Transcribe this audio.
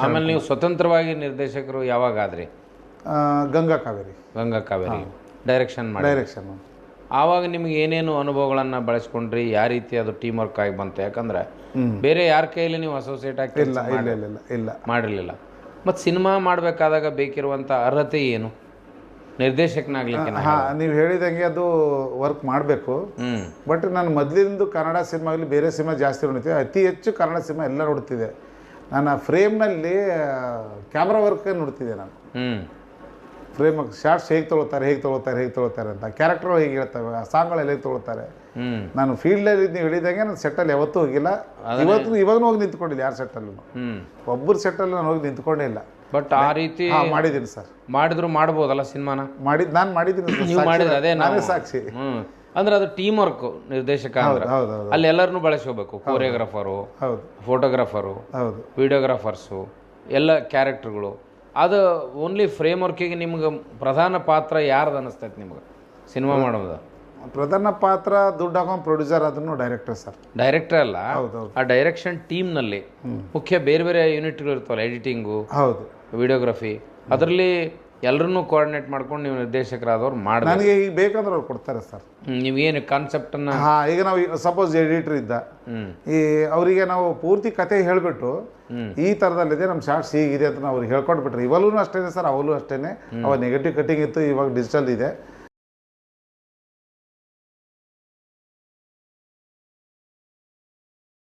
ಆಮೇಲೆ ನೀವು ಸ್ವತಂತ್ರವಾಗಿ ನಿರ್ದೇಶಕರು ಯಾವಾಗ ಆದ್ರಿ? ಗಂಗಾ ಕಾವೇರಿ ಡೈರೆಕ್ಷನ್ ಮಾಡಿ. ಆವಾಗ ನಿಮ್ಗೆ ಏನೇನು ಅನುಭವಗಳನ್ನು ಬಳಸ್ಕೊಂಡ್ರಿ? ಯಾವ ರೀತಿ ಅದು ಟೀಮ್ ವರ್ಕ್ ಆಗಿ ಬಂತು? ಯಾಕಂದ್ರೆ ಬೇರೆ ಯಾರ ಕೈಯಲ್ಲಿ ನೀವು ಅಸೋಸಿಯೇಟ್ ಆಗಿ ಇಲ್ಲ ಮಾಡಿರಲಿಲ್ಲ. ಮತ್ತು ಸಿನಿಮಾ ಮಾಡಬೇಕಾದಾಗ ಬೇಕಿರುವಂಥ ಅರ್ಹತೆ ಏನು ನಿರ್ದೇಶಕನಾಗ್ಲಿಕ್ಕೆ? ನೀವು ಹೇಳಿದಂಗೆ ಅದು ವರ್ಕ್ ಮಾಡಬೇಕು. ಬಟ್ ನಾನು ಮೊದಲಿಂದ ಕನ್ನಡ ಸಿನಿಮಾಗಲಿ ಬೇರೆ ಸಿನಿಮಾ ಜಾಸ್ತಿ ನೋಡ್ತಿದ್ದೆ. ಅತಿ ಹೆಚ್ಚು ಕನ್ನಡ ಸಿನಿಮಾ ಎಲ್ಲ ನೋಡ್ತಿದ್ದೆ. ನಾನು ಆ ಫ್ರೇಮ್ನಲ್ಲಿ ಕ್ಯಾಮ್ರಾ ವರ್ಕ್ ನೋಡ್ತಿದ್ದೆ. ನಾನು ಫ್ರೇಮ್ ಶಾರ್ಟ್ಸ್ ಹೇಗೆ ತೊಗೊಳ್ತಾರೆ ಅಂತ, ಕ್ಯಾರೆಕ್ಟರ್ ಹೇಗೆ ಹೇಳ್ತವೆ, ಆ ಸಾಂಗ್ಗಳೆಲ್ಲ ಹೇಗೆ ತೊಗೊಳ್ತಾರೆ. ನಾನು ಫೀಲ್ಡಲ್ಲಿ ನೀವು ಹೇಳಿದಂಗೆ ನಾನು ಸೆಟ್ಟಲ್ಲಿ ಯಾವತ್ತೂ ಹೋಗಿಲ್ಲ. ಇವಾಗೂ ಹೋಗಿ ನಿಂತ್ಕೊಂಡಿಲ್ಲ ಯಾರು ಸೆಟ್ಟಲ್ಲೂ. ಒಬ್ಬರು ಸೆಟ್ಟಲ್ಲಿ ನಾನು ಹೋಗಿ ನಿಂತ್ಕೊಂಡೇ ಇಲ್ಲ. ಬಟ್ ಆ ರೀತಿ ಮಾಡಿದ್ದೀನಿ ಸರ್. ಮಾಡಿದ್ರು ಮಾಡ್ಬೋದಲ್ಲ ಸಿನಿಮಾನ? ನಾನು ಮಾಡಿದ್ದೀನಿ. ನೀವು ಮಾಡಿದ್ರೆ ಅದೇ ನಾನೇ ಸಾಕ್ಷಿ. ಅಂದ್ರೆ ಅದು ಟೀಮ್ ವರ್ಕ್. ನಿರ್ದೇಶಕ ಅಂದ್ರೆ ಅಲ್ಲಿ ಎಲ್ಲರನ್ನೂ ಬಳಸ್ಕೋಬೇಕು. ಕೋರಿಯೋಗ್ರಾಫರು, ಫೋಟೋಗ್ರಾಫರು, ವಿಡಿಯೋಗ್ರಾಫರ್ಸು, ಎಲ್ಲ ಕ್ಯಾರೆಕ್ಟರ್ಗಳು. ಅದು ಓನ್ಲಿ ಫ್ರೇಮ್ ವರ್ಕಿಗೆ ನಿಮ್ಗೆ ಪ್ರಧಾನ ಪಾತ್ರ ಯಾರ್ದು ಅನ್ನಿಸ್ತೈತೆ ನಿಮ್ಗೆ ಸಿನಿಮಾ ಮಾಡೋದು? ಪ್ರಧಾನ ಪಾತ್ರ ದುಡ್ಡು ಹಾಕೊಂಡು ಪ್ರೊಡ್ಯೂಸರ್ ಅದನ್ನು ಡೈರೆಕ್ಟರ್ ಸರ್. ಡೈರೆಕ್ಟರ್ ಅಲ್ಲ, ಆ ಡೈರೆಕ್ಷನ್ ಟೀಮ್ನಲ್ಲಿ ಮುಖ್ಯ ಬೇರೆ ಬೇರೆ ಯೂನಿಟ್ಗಳು ಇರ್ತಾವಲ್ಲ, ಎಡಿಟಿಂಗು, ವಿಡಿಯೋಗ್ರಫಿ, ಅದರಲ್ಲಿ ಎಲ್ಲರನ್ನೂ ಕೋಆರ್ಡಿನೇಟ್ ಮಾಡ್ಕೊಂಡು ನೀವು ನಿರ್ದೇಶಕರಾದವ್ರು ಮಾಡಿ. ನನಗೆ ಈಗ ಬೇಕಂದ್ರೆ ಅವ್ರು ಕೊಡ್ತಾರೆ ಸರ್. ನೀವೇನು ಕಾನ್ಸೆಪ್ಟನ್ನು ಈಗ ನಾವು ಸಪೋಸ್ ಎಡಿಟರ್ ಇದ್ದ ಈ ಅವರಿಗೆ ನಾವು ಪೂರ್ತಿ ಕತೆ ಹೇಳಿಬಿಟ್ಟು ಈ ಥರದಲ್ಲಿದೆ ನಮ್ಮ ಶಾರ್ಟ್ಸ್ ಹೀಗಿದೆ ಅಂತ ನಾವು ಅವ್ರಿಗೆ ಹೇಳ್ಕೊಟ್ಬಿಟ್ರೆ, ಇವಲ್ಲೂ ಅಷ್ಟೇ ಸರ್, ಅವಲ್ಲೂ ಅಷ್ಟೇ. ಅವಾಗ ನೆಗೆಟಿವ್ ಕಟಿಂಗ್ ಇತ್ತು, ಇವಾಗ ಡಿಜಿಟಲ್ ಇದೆ.